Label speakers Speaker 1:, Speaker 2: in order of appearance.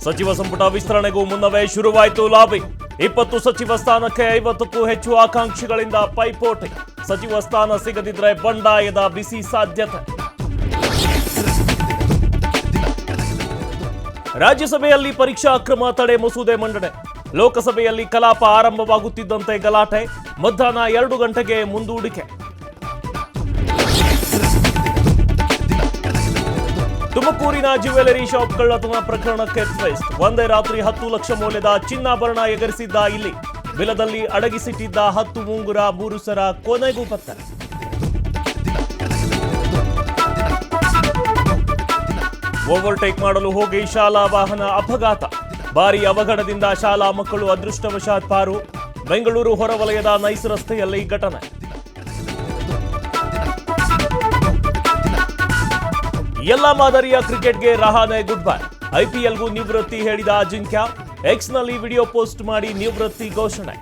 Speaker 1: ಸಚಿವ ಸಂಪುಟ ವಿಸ್ತರಣೆಗೂ ಮುನ್ನವೇ ಶುರುವಾಯಿತು ಲಾಬಿ. 20 ಸಚಿವ ಸ್ಥಾನಕ್ಕೆ 50ಕ್ಕೂ ಹೆಚ್ಚು ಆಕಾಂಕ್ಷಿಗಳಿಂದ ಪೈಪೋಟಿ. ಸಚಿವ ಸ್ಥಾನ ಸಿಗದಿದ್ರೆ ಬಂಡಾಯದ ಬಿಸಿ ಸಾಧ್ಯತೆ. ರಾಜ್ಯಸಭೆಯಲ್ಲಿ ಪರೀಕ್ಷಾ ಅಕ್ರಮ ತಡೆ ಮಸೂದೆ ಮಂಡನೆ. ಲೋಕಸಭೆಯಲ್ಲಿ ಕಲಾಪ ಆರಂಭವಾಗುತ್ತಿದ್ದಂತೆ ಗಲಾಟೆ. ಮಧ್ಯಾಹ್ನ 2 ಗಂಟೆಗೆ ಮುಂದೂಡಿಕೆ. ತುಮಕೂರಿನ ಜ್ಯುವೆಲರಿ ಶಾಪ್ ಕಳ್ಳತನ ಪ್ರಕರಣಕ್ಕೆ ಟ್ವಿಸ್ಟ್. ಒಂದೇ ರಾತ್ರಿ 10 ಲಕ್ಷ ಮೌಲ್ಯದ ಚಿನ್ನಾಭರಣ ಎಗರಿಸಿದ್ದ ಇಲ್ಲಿ. ಬಿಲದಲ್ಲಿ ಅಡಗಿಸಿಟ್ಟಿದ್ದ 10 ಮುಂಗುರ 3 ಸರ ಕೊನೆಗೂ ಪತ್ತೆ. ಓವರ್ಟೇಕ್ ಮಾಡಲು ಹೋಗಿ ಶಾಲಾ ವಾಹನ ಅಪಘಾತ. ಭಾರೀ ಅವಘಡದಿಂದ ಶಾಲಾ ಮಕ್ಕಳು ಅದೃಷ್ಟವಶಾತ್ ಪಾರು. ಬೆಂಗಳೂರು ಹೊರವಲಯದ ನೈಸ್ ರಸ್ತೆಯಲ್ಲಿ ಘಟನೆ. ಎಲ್ಲ ಮಾದರಿಯ ಕ್ರಿಕೆಟ್ಗೆ ರಹಾನೆ ಗುಡ್ ಬೈ. ಐಪಿಎಲ್ಗೂ ನಿವೃತ್ತಿ ಹೇಳಿದ ಅಜಿಂಕ್ಯ. ಎಕ್ಸ್ನಲ್ಲಿ ವಿಡಿಯೋ ಪೋಸ್ಟ್ ಮಾಡಿ ನಿವೃತ್ತಿ ಘೋಷಣೆ.